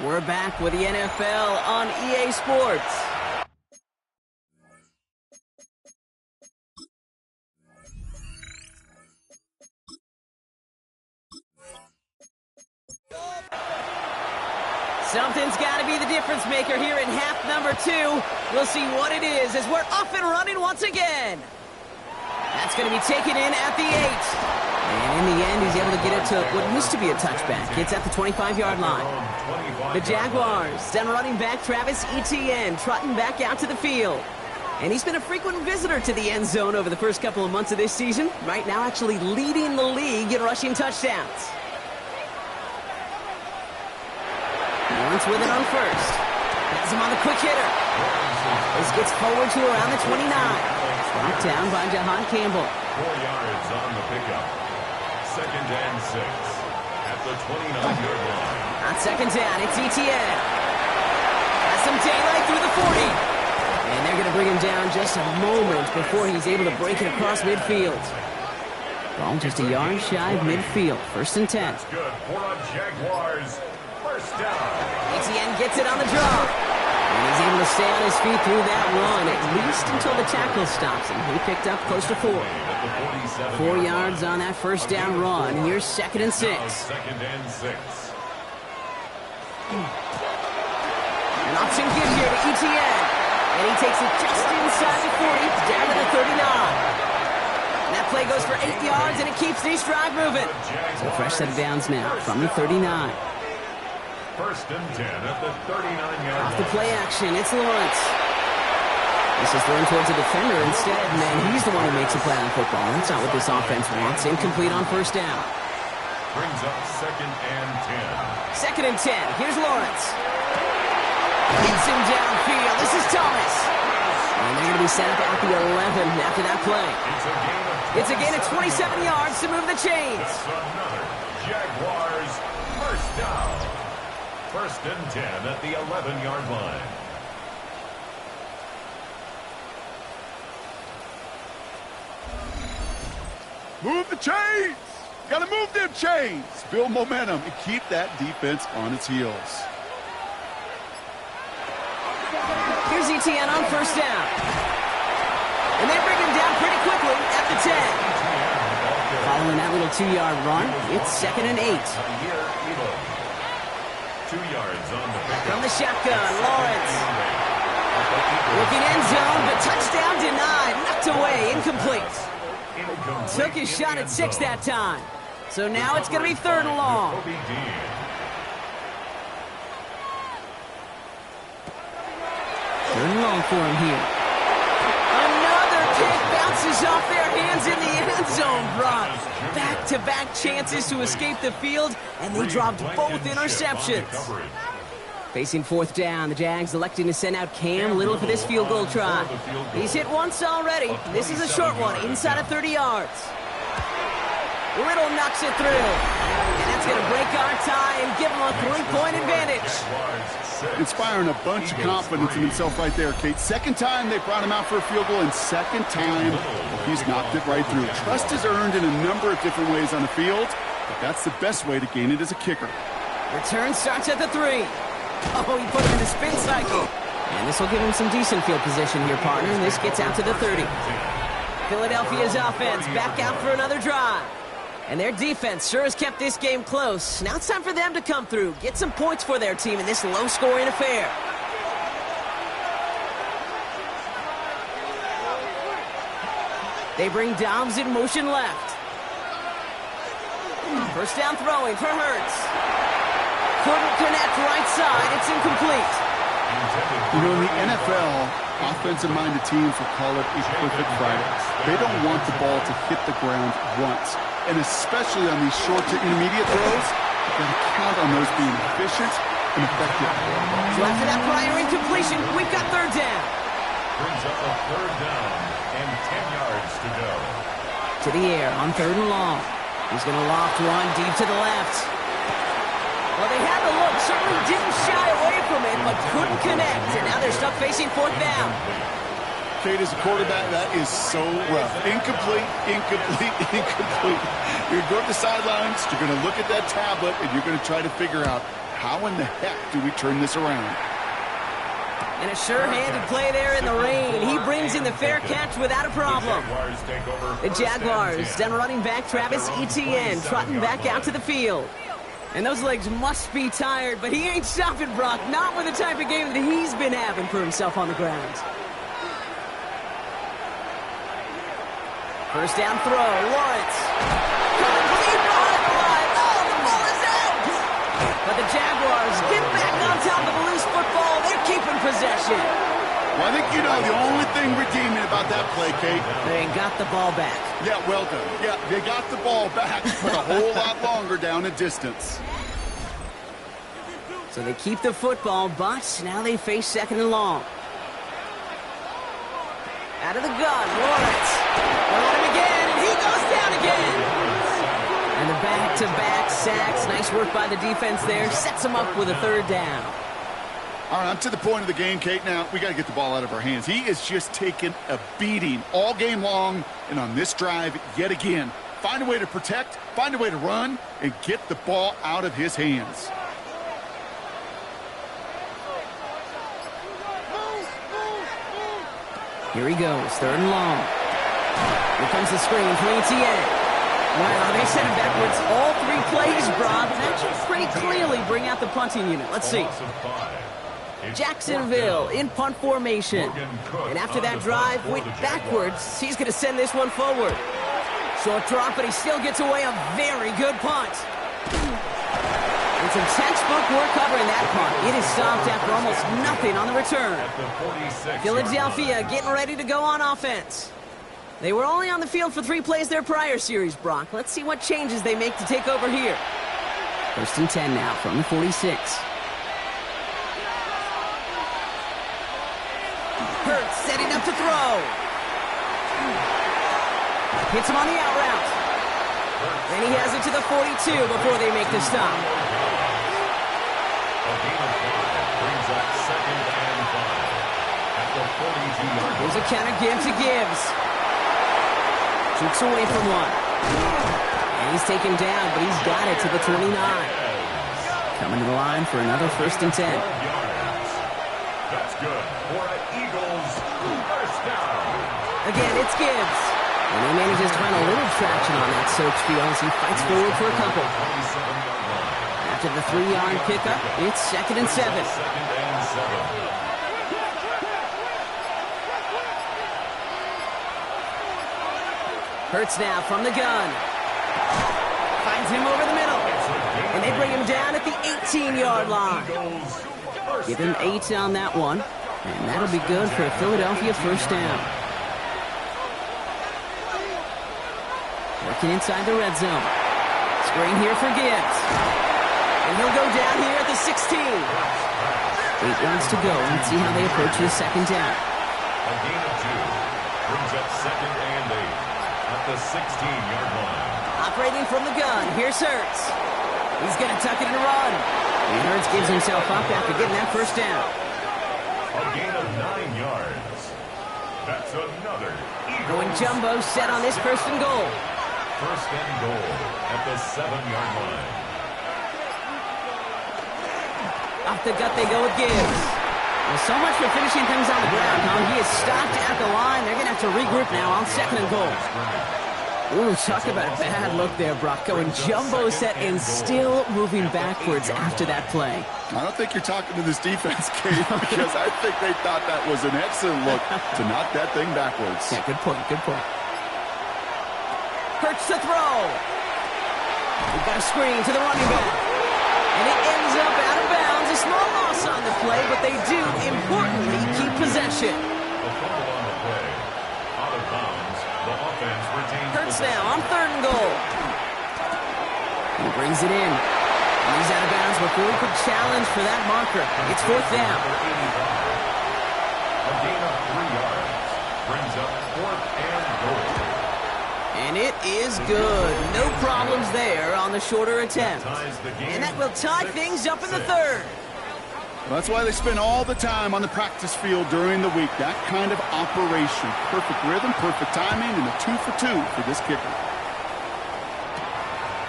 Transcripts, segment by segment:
We're back with the NFL on EA Sports. Something's got to be the difference maker here in half number 2. We'll see what it is as we're off and running once again. That's going to be taken in at the 8. And in the end, he's able to get it to what used to be a touchback. It's at the 25-yard line. The Jaguars send running back Travis Etienne trotting back out to the field. And he's been a frequent visitor to the end zone over the first couple of months of this season. Right now, actually leading the league in rushing touchdowns. Lawrence with it on first. Has him on the quick hitter. This gets forward to around the 29. Brought down by Jahan Campbell. 4 yards on the pickup. 2nd and 6 at the 29-yard line. On 2nd down, it's Etienne. Has some daylight through the 40. And they're going to bring him down just a moment before he's able to break it across midfield. Ball just a yard shy of midfield. 1st and 10. That's good for the Jaguars. First down. Etienne gets it on the draw. And he's able to stay on his feet through that run, at least until the tackle stops him. He picked up close to 4. 4 yards on that first down run. And here's 2nd and 6. 2nd and 6. An option give here to Etienne. And he takes it just inside the 40, down to the 39. And that play goes for 8 yards, and it keeps this drive moving. So fresh set of downs now from the 39. 1st and 10 at the 39-yard line. Off the play action, it's Lawrence. This is thrown towards a defender instead, and he's the one who makes a play on football. That's not what this offense wants. Incomplete on first down. Brings up 2nd and 10. 2nd and 10. Here's Lawrence. Gets him downfield. This is Thomas. And they're going to be set up at the 11 after that play. It's a gain of 27 yards to move the chains. That's another Jaguars first down. 1st and 10 at the 11-yard line. Move the chains! Gotta move them chains! Build momentum and keep that defense on its heels. Here's Etienne on first down. And they bring him down pretty quickly at the 10. Following that little 2-yard run, it's 2nd and 8. 2 yards on the pickup. From the shotgun, Lawrence. Looking end zone, but touchdown denied. Knocked away, incomplete. Took his shot at 6 that time. So now it's going to be 3rd and long. Third and long for him here. Another kick bounces off their hands in the end zone, Brock. Back-to-back chances to escape the field, and they dropped both interceptions. Facing 4th down, the Jags electing to send out Cam Little for this field goal try. He's hit once already. This is a short one, inside of 30 yards. Little knocks it through. And that's going to break our tie and give them a 3-point advantage. Inspiring a bunch of confidence in himself right there, Kate. 2nd time they brought him out for a field goal, and 2nd time he's knocked it right through. Trust is earned in a number of different ways on the field, but that's the best way to gain it as a kicker. Return starts at the 3. Oh, he put him in the spin cycle. And this will give him some decent field position here, partner. And this gets out to the 30. Philadelphia's offense back out for another drive. And their defense sure has kept this game close. Now it's time for them to come through, get some points for their team in this low-scoring affair. They bring Dobbs in motion left. First down throwing for Hurts. Couldn't connect right side. It's incomplete. You know, in the NFL, offensive-minded teams will call it a perfect Friday. They don't want the ball to hit the ground once. And especially on these short to intermediate throws, you've got to count on those being efficient and effective. So after that prior incompletion, we've got 3rd down. Brings up a 3rd down and 10 yards to go. To the air on 3rd and long. He's going to loft one deep to the left. Well, they had the look, certainly didn't shy away from it, but couldn't connect. And now they're stuck facing 4th down. Kate, as a quarterback, that is so rough. Incomplete, incomplete, incomplete. You're going to go to the sidelines, you're going to look at that tablet, and you're going to try to figure out How in the heck do we turn this around? And a sure-handed play there in the rain. He brings in the fair catch without a problem. The Jaguars, down running back Travis Etienne, trotting back out to the field. And those legs must be tired, but he ain't stopping, Brock. Not with the type of game that he's been having for himself on the ground. First down throw, Lawrence. Complete on the line. Oh, the ball is out! But the Jaguars get back on top of the loose football. They're keeping possession. Well, I think you know the only thing redeeming about that play, Kate. They got the ball back. Yeah, well done. Yeah, they got the ball back, but a whole lot longer down in distance. So they keep the football, but now they face second and long. Out of the gun, Lawrence. They'll let him again, and he goes down again. And the back-to-back sacks. Nice work by the defense there. Sets him up with a third down. All right, I'm to the point of the game, Kate. Now, we got to get the ball out of our hands. He is just taking a beating all game long, and on this drive, yet again, find a way to protect, find a way to run, and get the ball out of his hands. Here he goes, third and long. Here comes the screen from Etienne. Wow, they sent him backwards all three plays, Brock. That should pretty clearly bring out the punting unit. Let's see. Jacksonville in punt formation. And after that drive went backwards, he's going to send this one forward. Short drop, but he still gets away a very good punt. And some textbook work covering that punt. It is stopped after almost nothing on the return. Philadelphia getting ready to go on offense. They were only on the field for 3 plays their prior series, Brock. Let's see what changes they make to take over here. First and 10 now from the 46. Hurts setting up to throw. Hits him on the out route. And he has it to the 42 before they make the stop. Here's a counter give to Gibbs. Shoots away from one. And he's taken down, but he's got it to the 29. Coming to the line for another first and 10. That's good for an Eagles first down. Again, it's Gibbs. And he manages to find a little traction on that search field as he fights forward for a couple. After the 3-yard pickup, it's second and 7. Hurts now from the gun. Finds him over the middle. And they bring him down at the 18-yard line. Give him 8 on that one. And that'll be good for a Philadelphia first down. Working inside the red zone. Screen here for Gibbs. And he'll go down here at the 16. 8 yards to go. Let's see how they approach the second down. A gain of 2 brings up second and 8 at the 16-yard line. Operating from the gun. Here's Hurts. He's going to tuck it and run. And Hurts gives himself up after getting that first down. A gain of 9 yards. That's another Eagles. Going jumbo set on this first and goal. First and goal at the 7-yard line. Off the gut they go with Gibbs. Well, so much for finishing things on the ground, huh? He is stopped at the line. They're going to have to regroup now on second and goal. Ooh, talk about a bad look there, Brock. Going jumbo set and still moving backwards after that play. I don't think you're talking to this defense, Kate, because I think they thought that was an excellent look to knock that thing backwards. Yeah, good point, good point. Hurts to throw. We've got a screen to the running back. And it ends up out of bounds. A small loss on the play, but they do, importantly, keep possession. A fumble on the play. Out of bounds. The offense retains Hurts now on third and goal. He brings it in. And he's out of bounds before he could challenge for that marker. It's fourth down. A gain of 3 yards brings up fourth and goal. And it is good. No problems there on the shorter attempt. And that will tie things up in the third. Well, that's why they spend all the time on the practice field during the week. That kind of operation. Perfect rhythm, perfect timing, and a 2 for 2 for this kicker.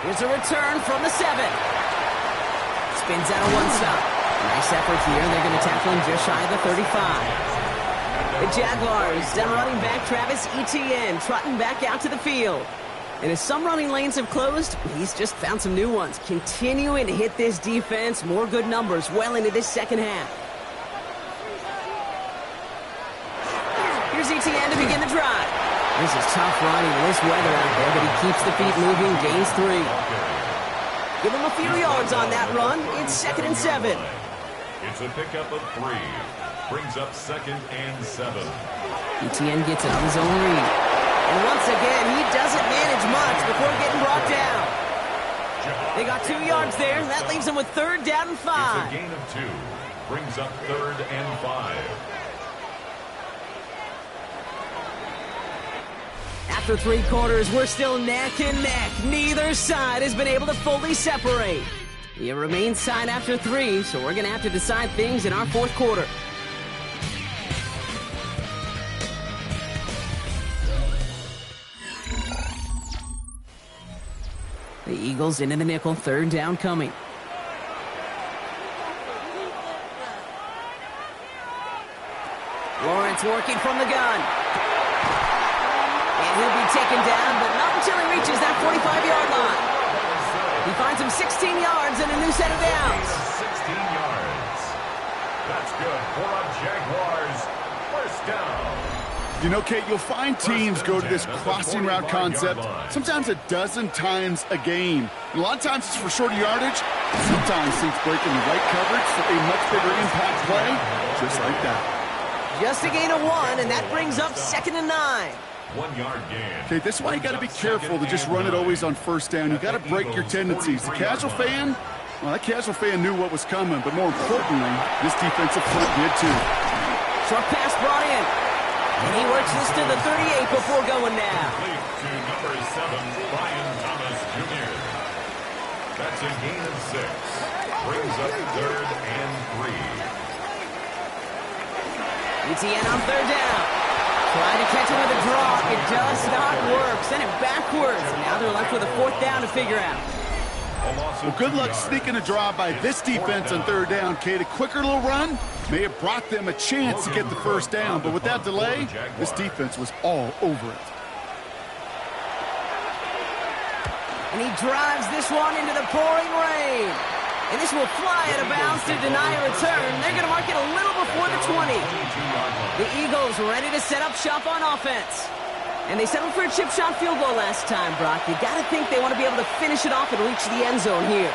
Here's a return from the 7. Spins out of one stop. Nice effort here. They're going to tackle him just shy of the 35. The Jaguars down running back Travis Etienne trotting back out to the field. And as some running lanes have closed, he's just found some new ones. Continuing to hit this defense. More good numbers well into this second half. Here's Etienne to begin the drive. This is tough running in this weather out there, but he keeps the feet moving, gains 3. Give him a few yards on that run. It's 2nd and 7. It's a pickup of 3. Brings up 2nd and 7. Etienne gets it on his own read. And once again, he doesn't manage much before getting brought down. They got 2 yards there. That leaves them with 3rd down and 5. It's a gain of 2. Brings up 3rd and 5. After 3 quarters, we're still neck and neck. Neither side has been able to fully separate. It remains tied after 3, so we're going to have to decide things in our 4th quarter. The Eagles into the nickel, 3rd down coming. Lawrence working from the gun. And he'll be taken down, but not until he reaches that 45-yard line. He finds him 16 yards and a new set of downs. 16 yards. That's good for a Jaguars 1st down. You know, Kate, you'll find teams go to this crossing route concept sometimes a dozen times a game. And a lot of times it's for shorter yardage. Sometimes it's breaking the right coverage for a much bigger impact play, just like that. Just a gain of 1, and that brings up 2nd and 9. 1 yard gain. Okay, this is why you got to be careful to just run it always on 1st down. You got to break your tendencies. The casual fan, well, that casual fan knew what was coming, but more importantly, this defensive front did too. Short pass brought in. And he works this to the 38 before going down. To number 7, Brian Thomas Jr. That's a gain of 6. Brings up 3rd and 3. Etienne on 3rd down. Trying to catch him with a draw. It does not work. Send it backwards. And now they're left with a 4th down to figure out. Well, good luck sneaking a draw by this defense on 3rd down, Kate. A quicker little run may have brought them a chance to get the 1st down, but with that delay, this defense was all over it. And he drives this one into the pouring rain. And this will fly out of bounds to deny a return. They're going to mark it a little before the 20. The Eagles ready to set up shop on offense. And they settled for a chip shot field goal last time, Brock. You got to think they want to be able to finish it off and reach the end zone here.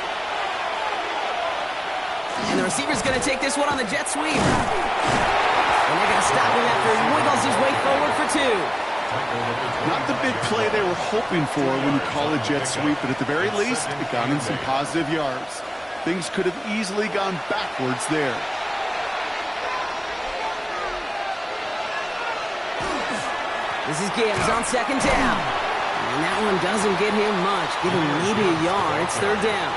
And the receiver's going to take this one on the jet sweep. And they're going to stop him after he wiggles his way forward for 2. Not the big play they were hoping for when you call a jet sweep, but at the very least, it got him some positive yards. Things could have easily gone backwards there. This is Gibbs on 2nd down. And that one doesn't get him much. Give him maybe a yard. It's 3rd down.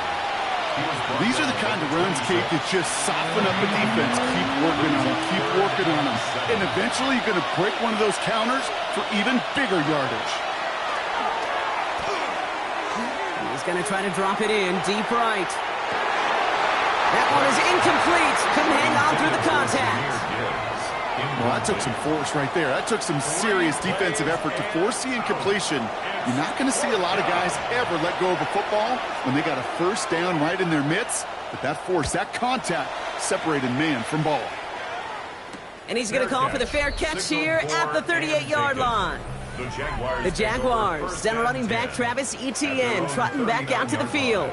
These are the kind of runs, Kate, that just soften up the defense. Keep working on them. Keep working on them. And eventually you're going to break one of those counters for even bigger yardage. He's going to try to drop it in deep right. That one is incomplete. Couldn't hang on through the contact. Well, that took some force right there. That took some serious defensive effort to force the incompletion. You're not going to see a lot of guys ever let go of a football when they got a 1st down right in their midst. But that force, that contact, separated man from ball. And he's going to call for the fair catch here at the 38-yard line. The Jaguars send running back Travis Etienne trotting back out to the field.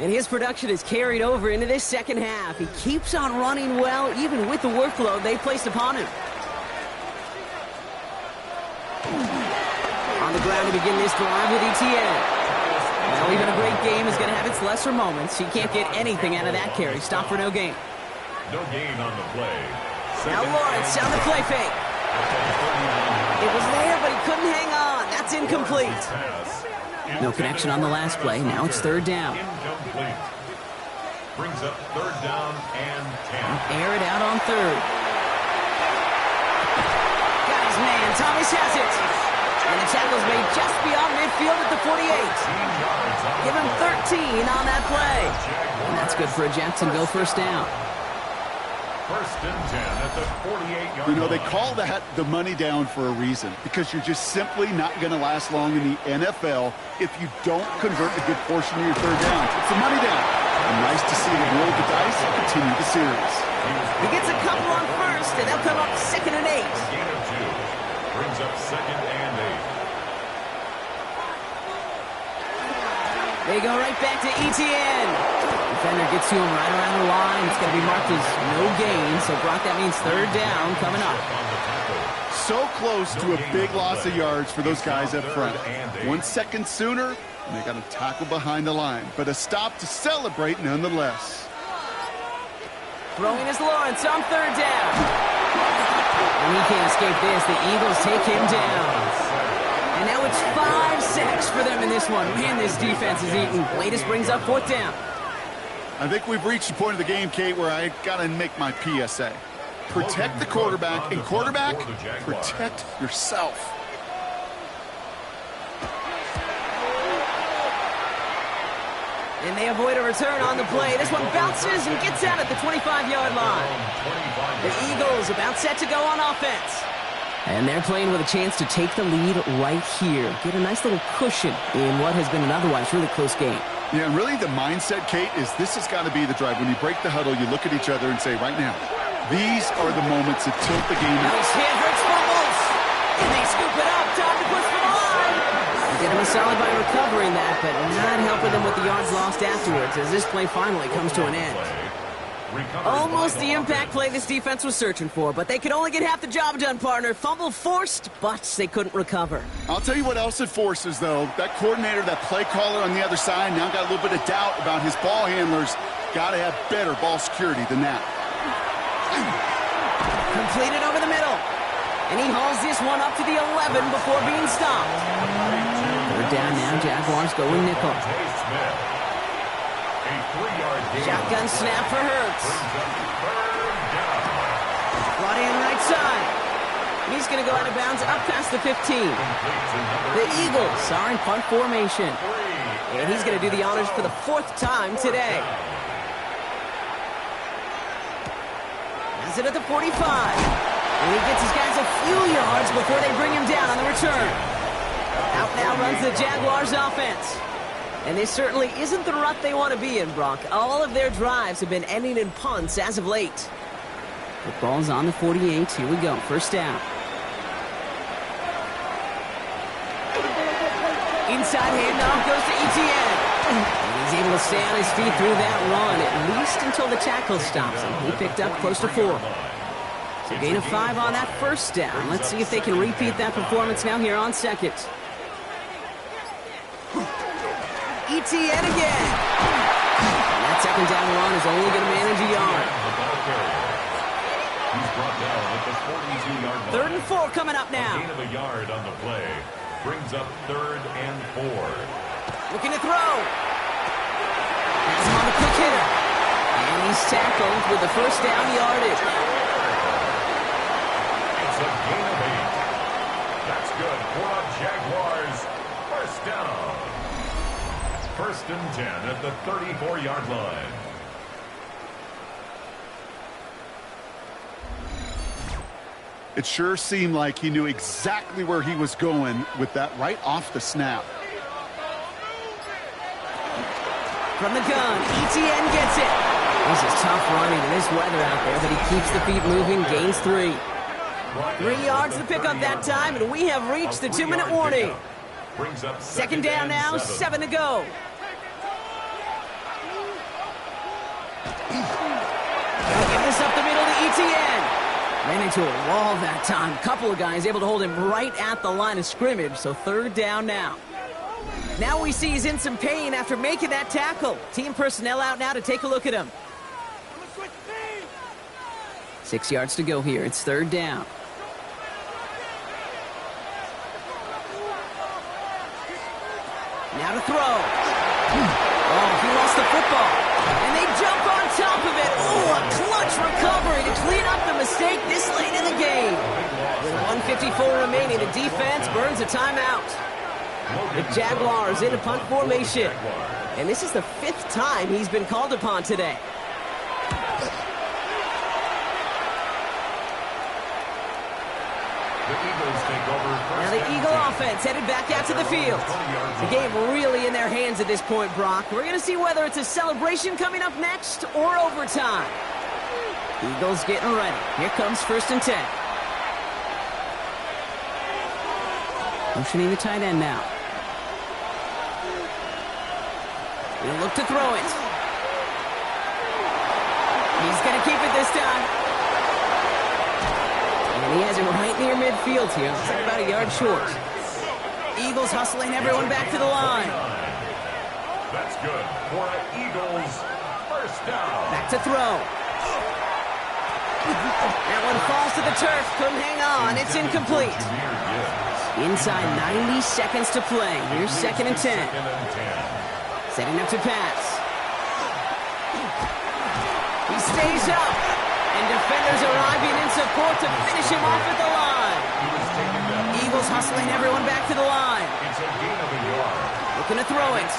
And his production is carried over into this second half. He keeps on running well, even with the workload they placed upon him. On the ground to begin this drive with Etienne. Now, even a great game is going to have its lesser moments. He can't get anything out of that carry. Stop for no gain. No gain on the play. Now Lawrence on the play fake. It was there, but he couldn't hang on. That's incomplete. No connection on the last play. Now it's 3rd down. Incomplete. Brings up 3rd down and 10. Air it out on 3rd. Got his man. Thomas has it. And the tackle's made just beyond midfield at the 48. Give him 13 on that play. And that's That's good for a Jacksonville first down. First and 10 at the 48-yard line. You know, they call that the money down for a reason, because you're just simply not going to last long in the NFL if you don't convert a good portion of your third down. It's the money down. And nice to see them roll the dice and continue the series. He gets a couple on first, and they'll come up 2nd and 8. Gain of 2. Brings up 2nd and 8. They go right back to ETN. Defender gets to him right around the line. It's going to be marked as no gain. So, Brock, that means third down coming up. So close to a big loss of yards for those guys up front. 1 second sooner, and they got a tackle behind the line. But a stop to celebrate nonetheless. Throwing is Lawrence on third down. And he can't escape this. The Eagles take him down. And now it's 5 sacks for them in this one. Man, this defense is eating. Latest brings up 4th down. I think we've reached the point of the game, Kate, where I got to make my PSA. Protect the quarterback, and quarterback, protect yourself. And they avoid a return on the play. This one bounces and gets out at the 25-yard line. The Eagles about set to go on offense. And they're playing with a chance to take the lead right here. Get a nice little cushion in what has been an otherwise really close game. Yeah, and really the mindset, Kate, is this has got to be the drive. When you break the huddle, you look at each other and say, right now, these are the moments that tilt the game. Nice hit, Hurts fumbles. And they scoop it up. Time to push for the line. Did him a solid by recovering that, but not helping them with the yards lost afterwards as this play finally comes to an end. Almost the impact play this defense was searching for, but they could only get half the job done, partner. Fumble forced, but they couldn't recover. I'll tell you what else it forces, though. That coordinator, that play caller on the other side, now got a little bit of doubt about his ball handlers. Got to have better ball security than that. Completed over the middle. And he hauls this one up to the 11 before being stopped. Third down now, Jaguars going nickel. Shotgun snap for Hurts. Brought in right side. He's going to go out of bounds up past the 15. The Eagles are in punt formation. And he's going to do the honors for the 4th time today. Has it at the 45. And he gets his guys a few yards before they bring him down on the return. Out now runs the Jaguars offense. And this certainly isn't the rut they want to be in, Brock. All of their drives have been ending in punts as of late. The ball's on the 48. Here we go. First down. Inside handoff goes to ETN. And he's able to stay on his feet through that run, at least until the tackle stops him. He picked up close to 4. So gain of 5 on that first down. Let's see if they can repeat that performance now here on second. ETN again. And that second down run is only going to manage a yard. He's brought down at the 42-yard line. 3rd and 4 coming up now. A gain of a yard on the play. Brings up 3rd and 4. Looking to throw. Has him on the quick hitter. And he's tackled with the first down yardage. It's a gain of 8. That's good for the Jaguars. First down. 1st and 10 at the 34-yard line. It sure seemed like he knew exactly where he was going with that right off the snap. From the gun, ETN gets it. This is tough running in this weather out there, but he keeps the feet moving, gains 3. 3 yards to pick up that time, and we have reached the 2-minute warning. Brings up 2nd down now, 7 to go. Get this up the middle to ETN. Ran into a wall that time. Couple of guys able to hold him right at the line of scrimmage, so 3rd down now. Now we see he's in some pain after making that tackle. Team personnel out now to take a look at him. 6 yards to go here. It's 3rd down. Now to throw. Oh, he lost the football. And they jump on top of it. Oh, a clutch recovery to clean up the mistake this late in the game. With 1:54 remaining, the defense burns a timeout. The Jaguars in a punt formation. And this is the 5th time he's been called upon today. Now the Eagle offense headed back out to the field. The game really in their hands at this point, Brock. We're going to see whether it's a celebration coming up next or overtime. Eagles getting ready. Here comes 1st and 10. Motioning the tight end now. He'll look to throw it. He's going to keep it this time. And he has it right near midfield here. Looks like about a yard short. Eagles hustling everyone back to the line. That's good for an Eagles first down. Back to throw. That one falls to the turf. Couldn't hang on. It's incomplete. Inside 90 seconds to play. Here's 2nd and 10. Setting up to pass. He stays up. And defenders arriving in support to finish him off at the line. Eagles hustling everyone back to the line. It's a gain of a yard. Looking to throw it.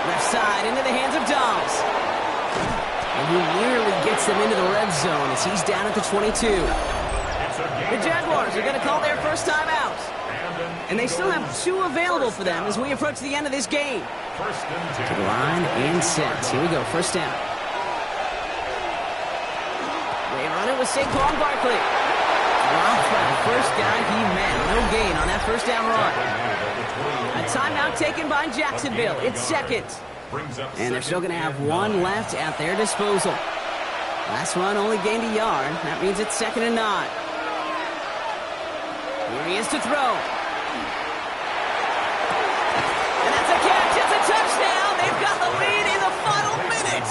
Left side into the hands of Dobbs. And he nearly gets them into the red zone as he's down at the 22. The Jaguars are going to call their first time out. And they still have 2 available for them as we approach the end of this game. To the line and set. Here we go, first down. They run it with Saquon Barkley. Dropped by the first guy he met. No gain on that first down run. A timeout taken by Jacksonville. It's 2nd. And they're still going to have 1 left at their disposal. Last run only gained a yard. That means it's 2nd and 9. Here he is to throw. And that's a catch. It's a touchdown. They've got the lead in the final minutes.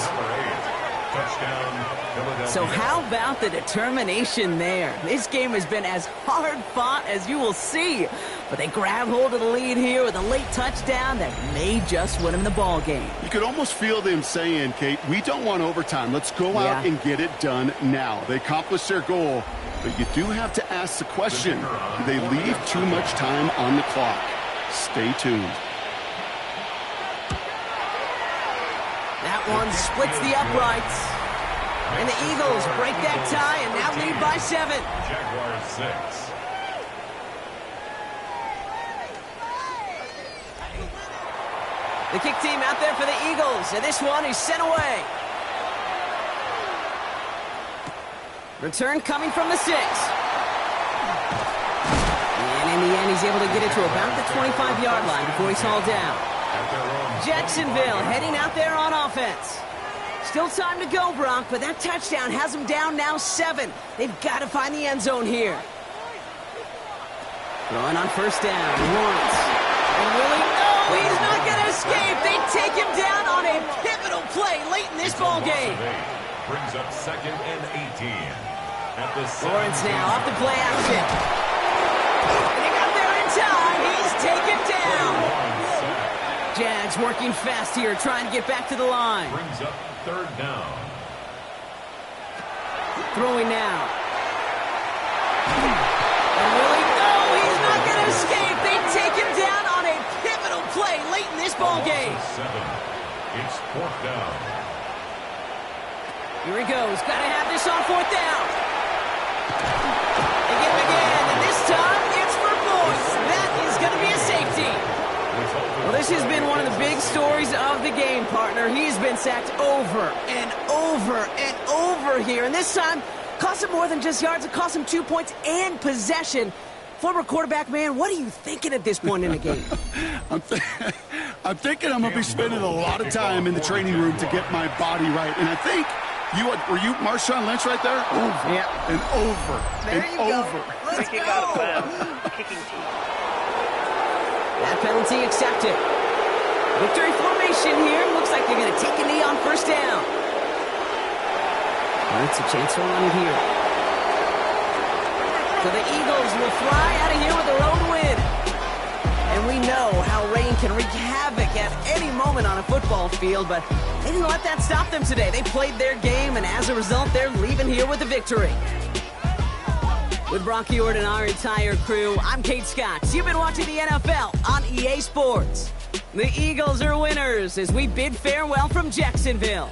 So how about the determination there? This game has been as hard fought as you will see. But they grab hold of the lead here with a late touchdown that may just win them the ball game. You could almost feel them saying, Kate, we don't want overtime. Let's go out and get it done now. They accomplished their goal, but you do have to ask the question, do they leave too much time on the clock? Stay tuned. That one splits the uprights. And the Eagles break that tie and now lead by 7. Jaguars 6. The kick team out there for the Eagles, and this one is sent away. Return coming from the 6. And in the end, he's able to get it to about the 25-yard line before he's hauled down. Jacksonville heading out there on offense. Still time to go, Brock, but that touchdown has them down now 7. They've got to find the end zone here. Throwing on first down. Once. And Willie, no, he's not going to escape. They take him down on a pivotal play late in this ball game. Brings up 2nd and 18. At the Lawrence now off the play action. And he got there in time. He's taken down. Jags working fast here, trying to get back to the line. Brings up 3rd down. Throwing now. And Willie, no, he's not going to escape. They take him down on a pivotal play late in this ball game. 7. It's 4th down. Here he goes. Got to have this on 4th down. They get him again, and this time it's for Boyce. That is going to be a safety. Well, this has been one of the big stories of the game, partner. He's been sacked over and over and over here. And this time, cost him more than just yards. It cost him 2 points and possession. Former quarterback, man, what are you thinking at this point in the game? I'm thinking I'm going to be spending a lot of time in the training room to get my body right. And I think, were you Marshawn Lynch right there? Over and over there and you over. Go. Let's go. Kicking team. That penalty accepted. Victory formation here. Looks like they're going to take a knee on first down. Well, it's a chance to run it here. So the Eagles will fly out of here with a road win. And we know how rain can wreak havoc at any moment on a football field, but they didn't let that stop them today. They played their game, and as a result, they're leaving here with a victory. With Rocky Ord and our entire crew, I'm Kate Scott. You've been watching the NFL on EA Sports. The Eagles are winners as we bid farewell from Jacksonville.